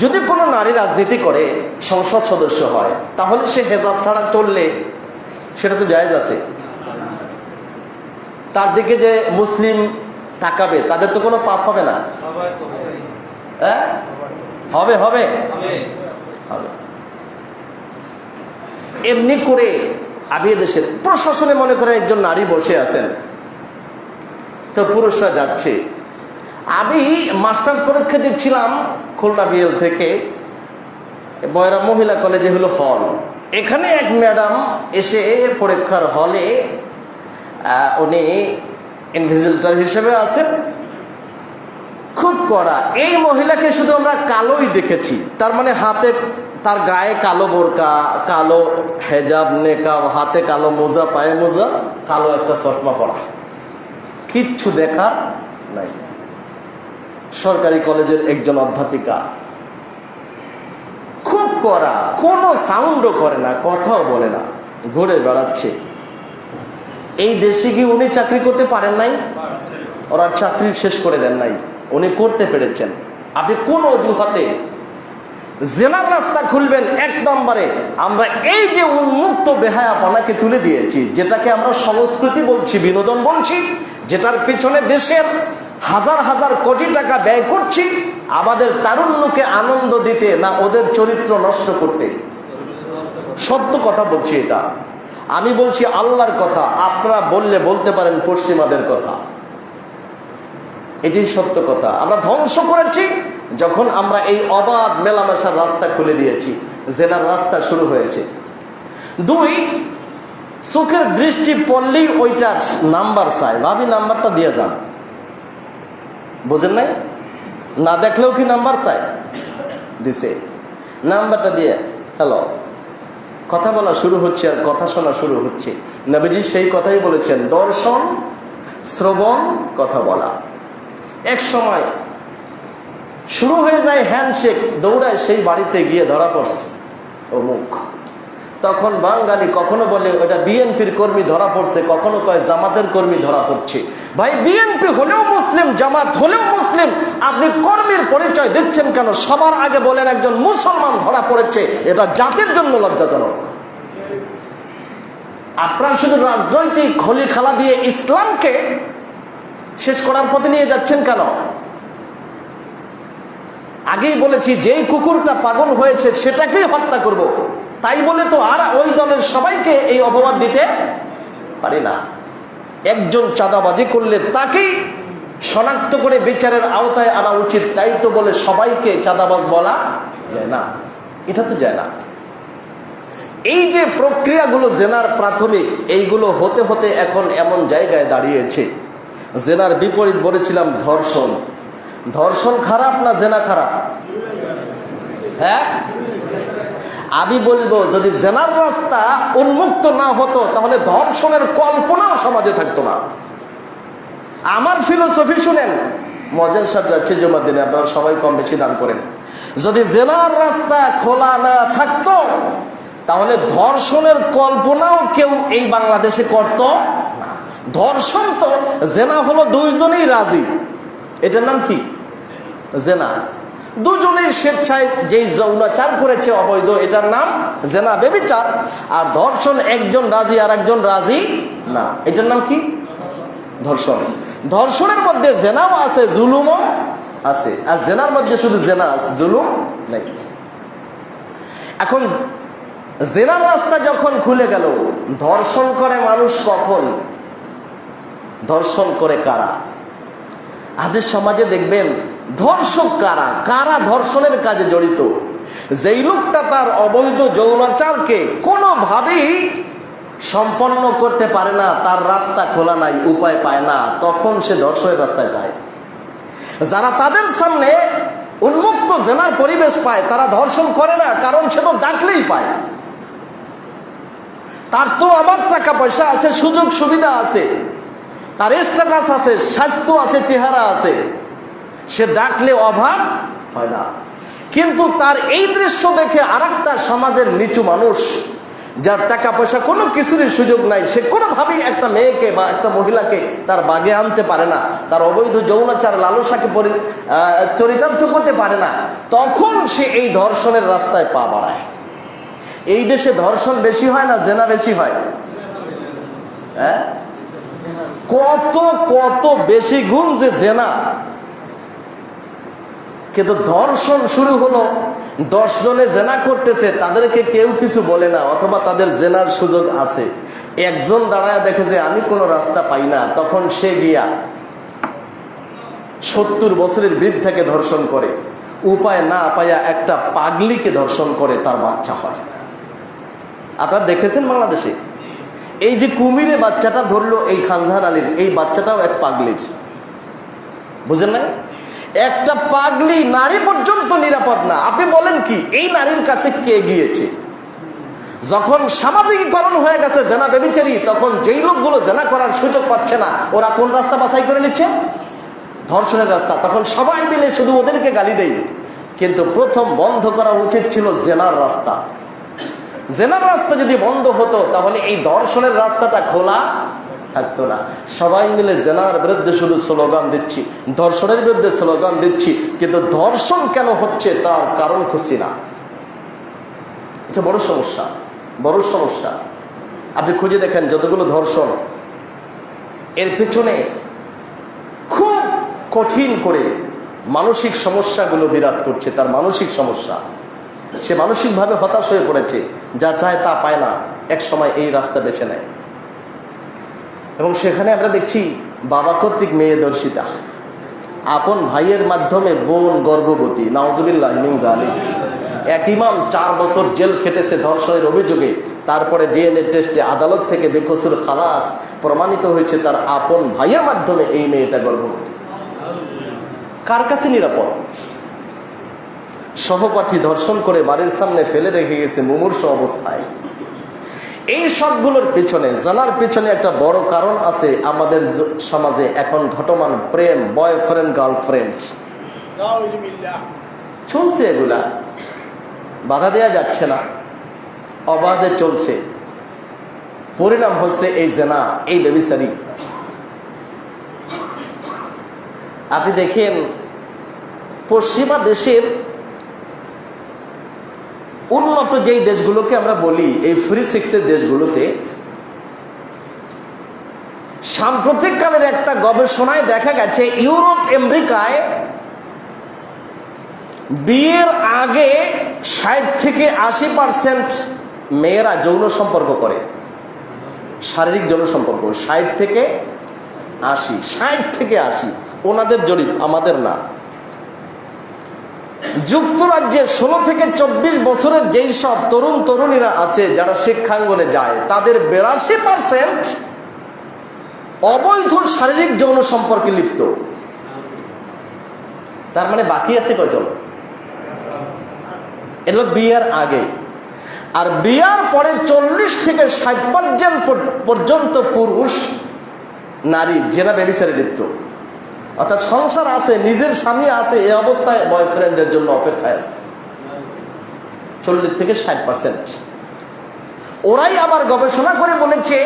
যদি কোনো নারী রাজনীতি করে, সংসদ সদস্য হয়, তাহলে সে হেজাব ছাড়া চললে সেটা তো জায়েজ আছে। তার দিকে যে মুসলিম তাকাবে, তাদের তো কোনো পাপ হবে না। হ্যাঁ, হবে হবে হবে। এমনি করে আমি দেশের প্রশাসনে মনে করে একজন নারী বসে আছেন, তো পুরুষরা যাচ্ছে। আমি মাস্টার্স পরীক্ষা দিচ্ছিলাম খুলনা বিএল থেকে, বয়রা মহিলা কলেজে হলো হল। এখানে এক ম্যাডাম এসে পরীক্ষার হলে, উনি ইনভিজিলেটর হিসেবে আছেন, খুব কড়া। এই মহিলাকে শুধু আমরা কালোই দেখেছি, তার মানে হাতে, তার গায়ে কালো বোরকা, কালো হেজাব, নেকাব, হাতে কালো মোজা, পায়ে মোজা, কালো একটা চশমা পরা, কিচ্ছু দেখার নাই। সরকারি কলেজের একজন অধ্যাপিকা, খুব কড়া, কোনো সাউন্ডও করে না, কথাও বলে না, ঘুরে বেড়াচ্ছে। এই দেশে কি উনি চাকরি করতে পারেন নাই? ওরা চাকরি শেষ করে দেন নাই, উনি করতে পেরেছেন। আপনি কোন অজুহাতে জেনার রাস্তা খুলবেন? এক নম্বরে আমরা এই যে উন্মুক্ত বেহায়াপনাকে তুলে দিয়েছি, যেটাকে আমরা সংস্কৃতি বলছি, বিনোদন বলছি, যেটার পিছনে দেশের হাজার হাজার কোটি টাকা ব্যয় করছি, আমাদের তারুণ্যকে আনন্দ দিতে না ওদের চরিত্র নষ্ট করতে। সত্য কথা বলছি এটা, আমি বলছি আল্লাহর কথা। আপনারা বললে বলতে পারেন পশ্চিমাদের কথা, এটাই সত্য কথা। আমরা ধ্বংস করেছি যখন আমরা এই অবাধ মেলামেশার রাস্তা খুলে দিয়েছি, জেনার রাস্তা শুরু হয়েছে। দুই, চোখের দৃষ্টি পড়লেই ওইটার নাম্বার চাই, ভাবি নাম্বারটা দিয়ে যান, বুঝেন নাই? না দেখলেও কি নাম্বার চাই? দিছে, নাম্বারটা দিয়ে হ্যালো, কথা বলা শুরু হচ্ছে আর কথা শোনা শুরু হচ্ছে। নবীজি সেই কথাই বলেছেন, দর্শন, শ্রবণ, কথা বলা। এক সময় শুরু হয়ে যায় হ্যান্ডশেক, দৌড়ায় সেই বাড়িতে গিয়ে ধরা পড়ছে অমুক। তখন বাঙালি কখনো বলে ওটা বিএনপির কর্মী ধরা পড়ছে, কখনো কয় জামাতের কর্মী ধরা পড়ছে। ভাই, বিএনপি হলেও মুসলিম, জামাত হলেও মুসলিম, আপনি কর্মীর পরিচয় দিচ্ছেন কেন? সবার আগে বলেন একজন মুসলমান ধরা পড়েছে, এটা জাতির জন্য লজ্জাজনক। আপনারা শুধু রাজনৈতিক খলি খেলা দিয়ে ইসলামকে শেষ করার পথে নিয়ে যাচ্ছেন কেন? আগেই বলেছি, যেই কুকুরটা পাগল হয়েছে সেটাকেই হত্যা করব, তাই বলে তো আর ওই দলের সবাইকে এই অপবাদ দিতে পারি না। একজন চাঁদাবাজি করলে তাকেই শনাক্ত করে বিচারের আওতায় আনা উচিত, তাই তো বলে সবাইকে চাঁদাবাজ বলা যায় না, এটা তো যায় না। এই যে প্রক্রিয়াগুলো জেনার প্রাথমিক, এইগুলো হতে হতে এখন এমন জায়গায় দাঁড়িয়েছে। জেনার বিপরীত বলেছিলাম ধর্ষণ। ধর্ষণ খারাপ না জেনা খারাপ? হ্যাঁ, আমি বলবো যদি জেনার রাস্তা উন্মুক্ত না হতো তাহলে ধর্ষণের কল্পনাও সমাজে থাকতো না। আমার ফিলোসফি শুনেন, মজান সাহেব যাচ্ছে জুমার দিনে, আপনারা সবাই কম বেশি দান করেন। যদি জেনার রাস্তা খোলা না থাকতো তাহলে ধর্ষণের কল্পনাও কেউ এই বাংলাদেশে করত না। ধর্ষণ তো, জেনা হলো দুইজনেই রাজি, এটার নাম কি? জেনা। দুজনেই স্বেচ্ছায় যেই যৌনাচার করেছে অবৈধ, এটার নাম জেনা, ব্যভিচার। আর ধর্ষণ একজন রাজি আর একজন রাজি না, এটার নাম কি? ধর্ষণ। ধর্ষণের মধ্যে জেনাও আছে, জুলুমও আছে। আর জেনার মধ্যে শুধু জেনা আছে, জুলুম নেই। এখন জেনার রাস্তা যখন খুলে গেল, ধর্ষণ করে মানুষ কখন? ধর্ষণ করে কারা? আমাদের সমাজে দেখবেন ধর্ষক কারা, কারা ধর্ষণের কাজে জড়িত? যেই লোকটা তার অবৈধ যৌনাচারকে কোনোভাবেই সম্পন্ন করতে পারে না, তার রাস্তা খোলা নাই, উপায় পায় না, তখন সে ধর্ষণের রাস্তায় যায়। যারা তাদের সামনে উন্মুক্ত জেনার পরিবেশ পায় তারা ধর্ষণ করে না, কারণ সে তো ডাকলেই পায়। তার তো আবার টাকা পয়সা আছে, সুযোগ সুবিধা আছে, তার স্ট্যাটাস আছে, স্বাস্থ্য আছে, চেহারা আছে, সে ডাকলে অভাব হয় না। কিন্তু তার এই দৃশ্য দেখে আরেকটা সমাজের নিচু মানুষ, যার টাকা পয়সা কোনো কিছুরই সুযোগ নাই, সে কোনোভাবেই একটা মেয়েকে বা একটা মহিলাকে তার বাগে আনতে পারে না, তার অবৈধ যৌনাচার লালসাকে চরিতার্থ করতে পারে না, তখন সে এই ধর্ষণের রাস্তায় পা বাড়ায়। এই দেশে ধর্ষণ বেশি হয় না জেনা বেশি হয়? হ্যাঁ, কত কত বেশি গুণ যে জেনা। কিন্তু ধর্ষণ শুরু হলো, 10 জনে জেনা করতেছে, তাদেরকে কেউ কিছু বলে না, অথবা তাদের জেনার সুযোগ আছে। একজন দাঁড়ায় দেখে যে আমি কোনো রাস্তা পাই না, তখন সে গিয়া 70 বছরের বৃদ্ধাকে ধর্ষণ করে, উপায় না পাইয়া একটা পাগলিকে ধর্ষণ করে, তার বাচ্চা হয়। আপনারা দেখেছেন বাংলাদেশে এই যে কুমিরে বাচ্চাটা ধরলো, এই খানজাহান আলীর এই বাচ্চাটাও এক পাগলির, বুঝেন না? একটা পাগলি নারী পর্যন্ত নিরাপদ না। আপনি বলেন কি এই নারীর কাছে কে গিয়েছে? যখন সামাজিকীকরণ হয়ে গেছে জেনা ব্যভিচারী, তখন যেই লোকগুলো জেনা করার সুযোগ পাচ্ছে না, ওরা কোন রাস্তা বাছাই করে নিচ্ছে? ধর্ষণের রাস্তা। তখন সবাই মিলে শুধু ওদেরকে গালি দেয়। কিন্তু প্রথম বন্ধ করা উচিত ছিল জেনার রাস্তা। জেনার রাস্তা যদি বন্ধ হতো তাহলে এই ধর্ষণের রাস্তাটা খোলা থাকতো না। সবাই মিলে জেনার বিরুদ্ধে শুধু স্লোগান দিচ্ছি, ধর্ষণের বিরুদ্ধে স্লোগান দিচ্ছি, কিন্তু ধর্ষণ কেন হচ্ছে তার কারণ খুঁজছি না। এটা বড় সমস্যা, বড় সমস্যা। আপনি খুঁজে দেখেন যতগুলো ধর্ষণ, এর পেছনে খুব কঠিন করে মানসিক সমস্যাগুলো বিরাজ করছে। তার মানসিক সমস্যা, সে মানসিকভাবে হতাশ হয়ে পড়েছে, যা চায় তা পায় না, এক সময় এই রাস্তা বেছে নেয়। এবং সেখানে আমরা দেখছি বাবা কর্তৃক মেয়ে দর্শিতা, আপন ভাইয়ের মাধ্যমে বোন গর্ভবতী, নাউজুবিল্লাহ মিন যালিক। এক ইমাম 4 বছর জেল খেটেছে ধর্ষণের অভিযোগে, তারপরে ডিএনএ টেস্টে আদালত থেকে বেকসুর খালাস প্রমাণিত হয়েছে তার আপন ভাইয়ের মাধ্যমে এই মেয়েটা গর্ভবতী। কার কাছে নিরাপদ? সহপাঠী ধর্ষণ করে বাড়ির সামনে ফেলে রেখে গেছে মুমূর্ষ অবস্থায়। এই সবগুলোর পিছনে, জানার পিছনে একটা বড় কারণ আছে আমাদের সমাজে এখন ঘটমান প্রেম, বয়ফ্রেন্ড গার্লফ্রেন্ড চলছে। এগুলা বাধা দেয়া যাচ্ছে না, অবাধে চলছে। পরিণাম হচ্ছে এই জেনা, এই ব্যভিচারী। আপনি দেখেন পশ্চিমা দেশের উন্নত যেই দেশগুলোকে আমরা বলি এই ফ্রি সেক্সের দেশগুলোতে, সাম্প্রতিককালের একটা গবেষণায় দেখা গেছে ইউরোপ আমেরিকায় বিয়ের আগে 60 থেকে 80% মেয়েরা যৌন সম্পর্ক করে, শারীরিক যৌন সম্পর্ক। 60 থেকে 80 ওনাদের জরিপ, আমাদের না। যুক্তরাজ্যে 16 থেকে 24 বছরের যেই সব তরুণ তরুণীরা আছে যারা শিক্ষাঙ্গনে যায়, তাদের 82% অবৈধ শারীরিক যৌন সম্পর্কে লিপ্ত। তার মানে বাকি আছে কয়জন? এটা বিয়ের আগে। আর বিয়ার পরে 40 থেকে 60% পর্যন্ত পুরুষ নারী জেনা ব্যভিচারে লিপ্ত। অর্থাৎ সংসার আছে, নিজের স্বামী আছে, এই অবস্থায় বয়ফ্রেন্ডের জন্য অপেক্ষায় আছে 40 থেকে 60%। ওরাই আবার গবেষণা করে বলেছে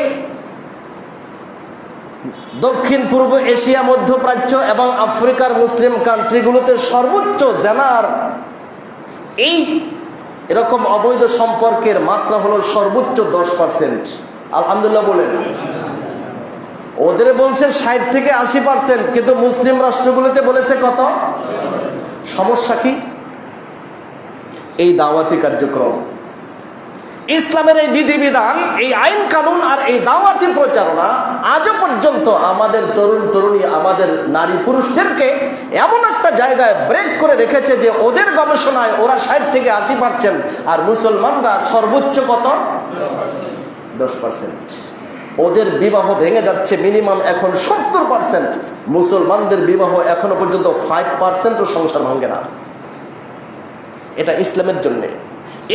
দক্ষিণ পূর্ব এশিয়া, মধ্যপ্রাচ্য এবং আফ্রিকার মুসলিম কান্ট্রিগুলোতে সর্বোচ্চ জেনার এই এরকম অবৈধ সম্পর্কের মাত্রা হলো সর্বোচ্চ 10%। আলহামদুলিল্লাহ বলেন। ওদের বলছে 60 থেকে 80%, কিন্তু মুসলিম রাষ্ট্রগুলোতে বলেছে কত? সমস্যা কি? এই দাওয়াতি কার্যক্রম, ইসলামের এই বিধিবিধান, এই আইন কানুন আর এই দাওয়াতি প্রচারণা আজও পর্যন্ত আমাদের তরুণ তরুণী, আমাদের নারী পুরুষদেরকে এমন একটা জায়গায় ব্রেক করে রেখেছে যে ওদের গবেষণায় ওরা 60 থেকে 80%, আর মুসলমানরা সর্বোচ্চ কত? 10%। ওদের বিবাহ ভেঙে যাচ্ছে মিনিমাম এখন 70%। মুসলমানদের বিবাহ এখনো পর্যন্ত 5%ও সংসার ভাঙে না। এটা ইসলামের জন্য,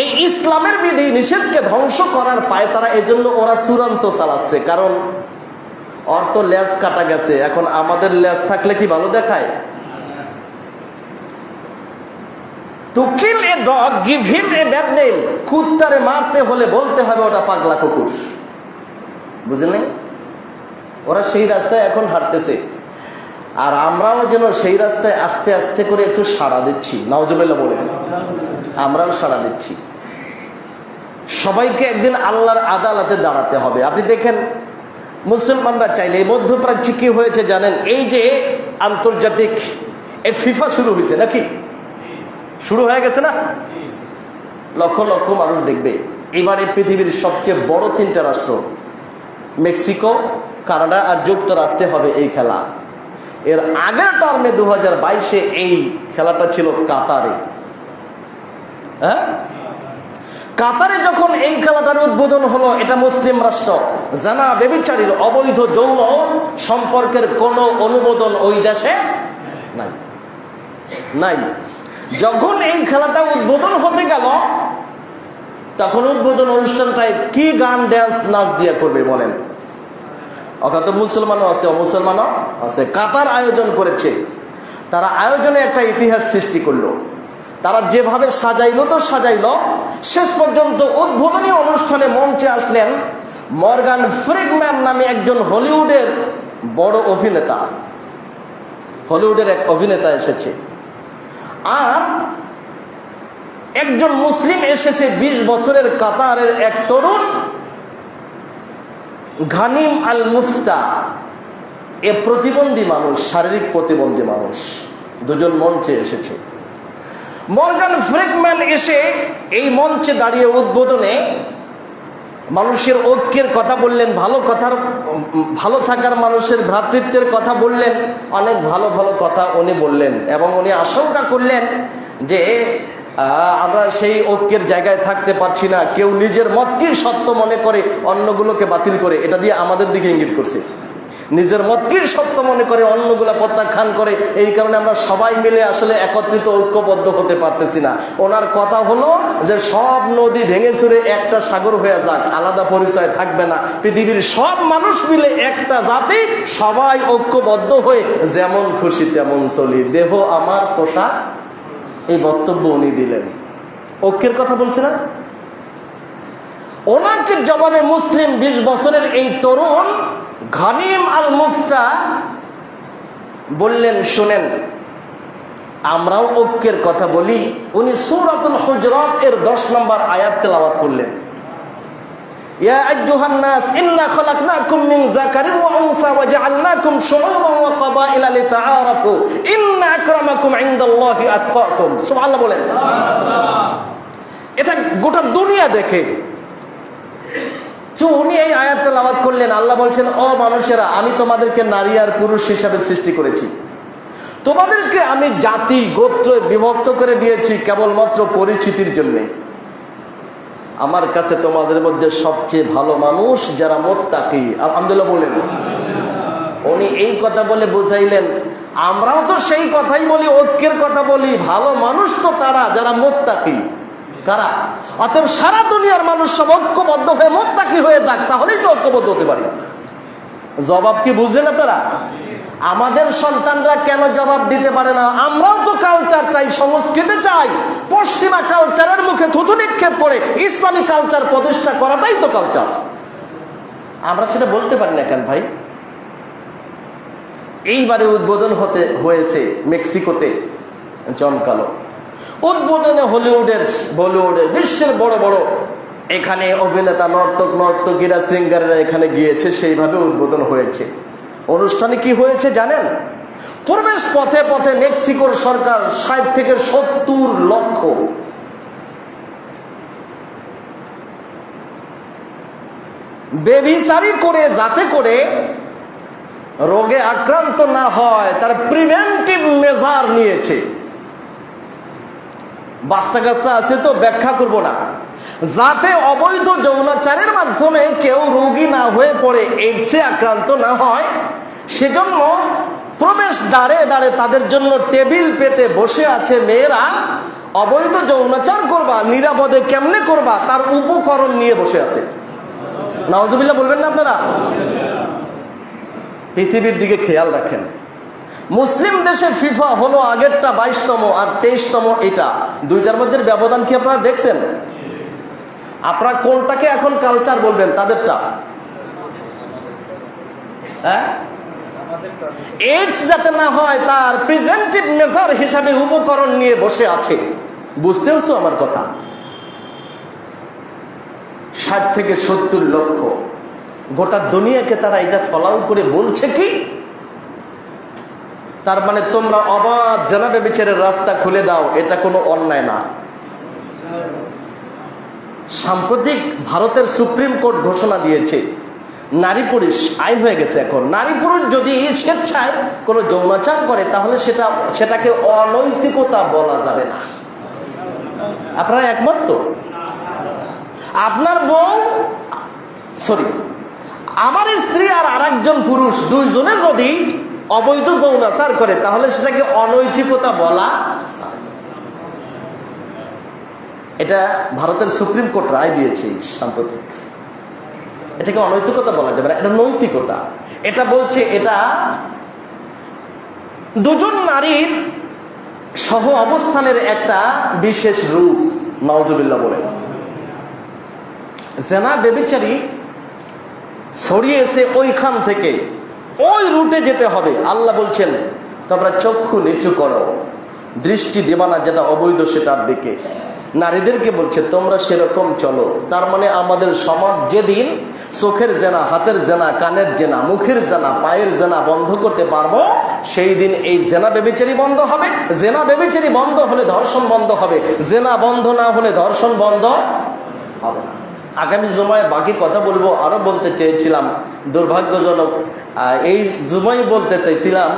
এই ইসলামের বিধি নিষেধকে ধ্বংস করার পায় তারা, এজন্য ওরা চূড়ান্ত চালাচ্ছে। কারণ ওর তো লেজ কাটা গেছে, এখন আমাদের লেজ থাকলে কি ভালো দেখায়? To kill a dog give him a bad name. কুত্তারে মারতে হলে বলতে হবে ওটা পাগলা কুকুর, বুঝলেন? ওরা সেই রাস্তায় এখন হাঁটতেছে, আর আমরাও যেন সেই রাস্তায় আস্তে আস্তে করে একটু সাড়া দিচ্ছি। নাউজুবিল্লাহ বলেন। আমরাও সাড়া দিচ্ছি। সবাইকে একদিন আল্লাহর আদালতে দাঁড়াতে হবে। আপনি দেখেন মুসলমানরা চাইলে, এই মধ্যপ্রাচ্যে কি হয়েছে জানেন? এই যে আন্তর্জাতিক এই ফিফা শুরু হয়েছে নাকি? শুরু হয়ে গেছে না? লক্ষ লক্ষ মানুষ দেখবে। এবারে পৃথিবীর সবচেয়ে বড় 3টা রাষ্ট্র, মেক্সিকো, কানাডা আর যুক্তরাষ্ট্রে হবে এই খেলা। এর আগের টার্মে 2022-এ এই খেলাটা ছিল কাতারে। হ্যাঁ, কাতারে যখন এই খেলাটার উদ্বোধন হলো, এটা মুসলিম রাষ্ট্র, জানা বেবিচারীর অবৈধ যৌন সম্পর্কের কোনো অনুমোদন ওই দেশে নাই নাই। যখন এই খেলাটা উদ্বোধন হতে গেল, তখন উদ্বোধন অনুষ্ঠানটায় কি গান, ড্যান্স, নাচ দিয়ে করবে বলেন? অর্থাৎ মুসলমানও আছে, অমুসলমানও আছে। কাতার আয়োজন করেছে, তারা আয়োজনে একটা ইতিহাস সৃষ্টি করলো। তারা যেভাবে সাজাইলো তো সাজাইলো, শেষ পর্যন্ত উদ্বোধনী অনুষ্ঠানে মঞ্চে আসলেন মর্গান ফ্রিডম্যান নামে একজন হলিউডের বড় অভিনেতা। হলিউডের এক অভিনেতা এসেছে, আর একজন মুসলিম এসেছে 20 বছরের কাতারের এক তরুণ গানিম আল মুফতা। এ প্রতিবন্ধী মানুষ, শারীরিক প্রতিবন্ধী মানুষ, দুজন মঞ্চে এসেছে। মর্গান ফ্রিডম্যান এসে এই মঞ্চে দাঁড়িয়ে উদ্বোধনে মানুষের ঐক্যের কথা বললেন, ভালো থাকার, মানুষের ভ্রাতৃত্বের কথা বললেন, অনেক ভালো ভালো কথা উনি বললেন। এবং উনি আশঙ্কা করলেন যে আমরা সেই ঐক্যের জায়গায় থাকতে পারছি না, কেউ নিজের মতকেই সত্য মনে করে অন্যগুলোকে বাতিল করে। এটা দিয়ে আমাদের দিকে ইঙ্গিত করছে, নিজের মতকেই সত্য মনে করে অন্যগুলা প্রত্যাখ্যান করে। এই কারণে আমরা সবাই মিলে আসলে একত্রিত, ঐক্যবদ্ধ হতে পারতেছি না। ওনার কথা হলো যে সব নদী ভেঙে চুরে একটা সাগর হয়ে যাক, আলাদা পরিচয় থাকবে না, পৃথিবীর সব মানুষ মিলে একটা জাতি, সবাই ঐক্যবদ্ধ হয়ে যেমন খুশি তেমন চলি, দেহ আমার পোশাক। এই বক্তব্য উনি দিলেন, ঐক্যের কথা বলছে না? ওনাকে জবাবে মুসলিম 20 বছরের এই তরুণ গানিম আল মুফতা বললেন, শুনেন, আমরাও ঐক্যের কথা বলি। উনি সূরাতুল হুজরাত এর 10 নম্বর আয়াত তেলাওয়াত করলেন। ইয়া আইয়ুহান নাস ইন্না খালাকনাকুম মিন যাকারিন ওয়া উনসা ওয়া জাআলনাকুম শুউবান ওয়া ক্বাবাইলা লিতাআরাফু ইন্না আকরামাকুম ইনদাল্লাহি আতকাকুম। সুবহানাল্লাহ বলেন। এটা গোটা দুনিয়া দেখে। উনি এই আয়াত তেলাওয়াত করলেন। আল্লাহ বলছেন, ও মানুষেরা, আমি তোমাদেরকে নারী আর পুরুষ হিসাবে সৃষ্টি করেছি, তোমাদেরকে আমি জাতি গোত্র বিভক্ত করে দিয়েছি কেবলমাত্র পরিচিতির জন্য। আমার কাছে তোমাদের মধ্যে সবচেয়ে ভালো মানুষ যারা মুত্তাকি। আলহামদুলিল্লাহ বলেন। উনি এই কথা বলে বুঝাইলেন, আমরাও তো সেই কথাই বলি, ঐক্যের কথা বলি। ভালো মানুষ তো তারা যারা মুত্তাকি। কারা? অতএব সারা দুনিয়ার মানুষ সব ঐক্যবদ্ধ হয়ে মুত্তাকি হয়ে যাক, তাহলেই তো ঐক্যবদ্ধ হতে পারি। জবাব কি বুঝলেন আপনারা? আমাদের সন্তানরা কেন জবাব দিতে পারে না? আমরাও তো কালচার চাই, সংস্কৃতি চাই। পশ্চিমা কালচারের মুখে থুতু নিক্ষেপ করে ইসলামী কালচার প্রতিষ্ঠা করাটাই তো কালচার। আমরা সেটা বলতে পারি না কেন ভাই? এইবারে উদ্বোধন হয়েছে মেক্সিকোতে, জমকালো উদ্বোধনে বলিউডের বিশ্বের বড় বড় এখানে অভিনেতা, নর্তকীরা, সিঙ্গাররা এখানে গিয়েছে, সেইভাবে উদ্বোধন হয়েছে। অনুষ্ঠানে কি হয়েছে জানেন? প্রবেশ পথে পথে মেক্সিকোর সরকার 60 থেকে 70 লক্ষ বেবিচারি করে, যাতে করে রোগে আক্রান্ত না হয় তার প্রিভেন্টিভ মেজার নিয়েছে। বাচ্চা কাচ্চা আছে তো ব্যাখ্যা করব না, যাতে অবৈধ যৌনাচারের মাধ্যমে কেউ রোগী না হয়ে পড়ে, এইডসে আক্রান্ত না হয়, সেজন্য প্রবেশ দ্বারে দ্বারে তাদের জন্য টেবিল পেতে বসে আছে মেয়েরা। অবৈধ যৌনাচার করবা, নিরাপদে কেমনে করবা তার উপকরণ নিয়ে বসে আছে। নাউজুবিল্লাহ বলবেন না আপনারা? পৃথিবীর দিকে খেয়াল রাখেন। মুসলিম দেশে ফিফা হলো আগেরটা 22তম আর 23তম, এটা দুইটার মধ্যে ব্যবধান কি আপনারা দেখছেন? আপনারা কোনটাকে এখন কালচার বলবেন? তাদেরটা? হ্যাঁ, এইডস যাতে না হয় তার প্রিভেন্টিভ মেজার হিসাবে উপকরণ নিয়ে বসে আছে। বুঝতে হচ্ছে আমার কথা? 60 থেকে 70 লক্ষ, গোটা দুনিয়াকে তারা এটা ফলাও করে বলছে কি, তার মানে তোমরা অবাধ জেনা ব্যভিচারের রাস্তা খুলে দাও, এটা কোনো অন্যায় না। সাম্প্রতিক ভারতের সুপ্রিম কোর্ট ঘোষণা দিয়েছে, নারী পুরুষ আইন হয়ে গেছে এখন, নারী পুরুষ যদি স্বেচ্ছায় কোনো যৌনাচার করে তাহলে সেটাকে অনৈতিকতা বলা যাবে না। আপনারা একমত তো? আপনার বউ, আমার স্ত্রী আর আরেকজন পুরুষ, দুইজনে যদি অবৈধ যৌনাচার করে তাহলে সেটাকে অনৈতিকতা বলা যাবে না। এটা ভারতের সুপ্রিম কোর্ট রায় দিয়েছে সাম্প্রতিক। এটাকে অনৈতিকতা বলা যাবে না, এটা নৈতিকতা। এটা বলছে এটা দুজন নারীর সহ অবস্থানের একটা বিশেষ রূপ। নাউজুবিল্লাহ বলেন। জেনা ব্যভিচারী ছড়িয়েছে ওইখান থেকে, ওই রুটে যেতে হবে। আল্লাহ বলছেন তোমরা চক্ষু নিচু করো, দৃষ্টি দেবা না যেটা অবৈধ সেটার দিকে। নারীদেরকে বলছে তোমরা সেরকম চলো। তার মানে আমাদের সমাজ যেদিন চোখের জেনা, হাতের জেনা, কানের জেনা, মুখের জেনা, পায়ের জেনা বন্ধ করতে পারবো, সেই দিন এই জেনা ব্যভিচারী বন্ধ হবে। জেনা ব্যভিচারী বন্ধ হলে ধর্ষণ বন্ধ হবে, জেনা বন্ধ না হলে ধর্ষণ বন্ধ হবে না। আগামী জুমায় বাকি কথা বলবো, আরো বলতে চেয়েছিলাম, দুর্ভাগ্যজনক এই জুমায় বলতে চাইছিলাম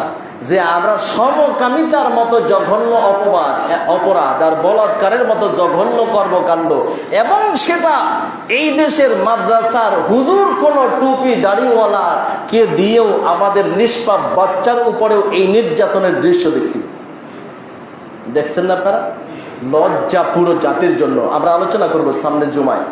যে আমরা সমকামিতার মতো জঘন্য অপরাধ আর বলাৎকারের মতো জঘন্য কর্মকাণ্ড, এবং সেটা এই দেশের মাদ্রাসার হুজুর কোন টুপি দাড়িওয়ালা কে দিয়েও আমাদের নিষ্পাপ বাচ্চার উপরেও এই নির্যাতনের দৃশ্য দেখছি। দেখছেন না আপনারা? লজ্জা পুরো জাতির জন্য। আমরা আলোচনা করব সামনের জুমায়।